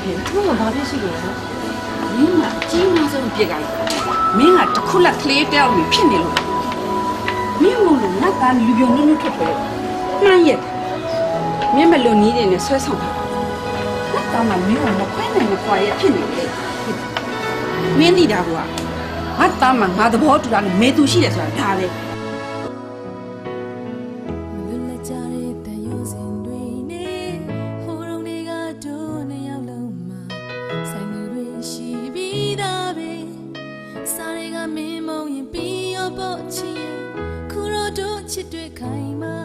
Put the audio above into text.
သူကဘာဖြစ်ရှိလို့လဲမင်းကအကြီးမားဆုံးပြစ်ကလည်းမင်းကတခုလက်ကလေးတောက်ပြီးဖြစ်နေလို့မင်းမလို့ငါကလူပြုံနုနုထွက်ထွက်မှန်းရက်မင်းမလို့နီးနေနဲ့ဆွဲဆောင်တာငါကမှမင်းကမခွဲနိုင်ဘူးခွာရဖြစ်နေလေမင်းသိတာကွာငါသားမှငါသဘောတူတာနဲ့မေသူရှိတယ်ဆိုတာဒါပဲမင်းမုံရင်ပြီးရောပေါ့ချီခုတော့တို့ချစ်တွေ့ခိုင်မှာ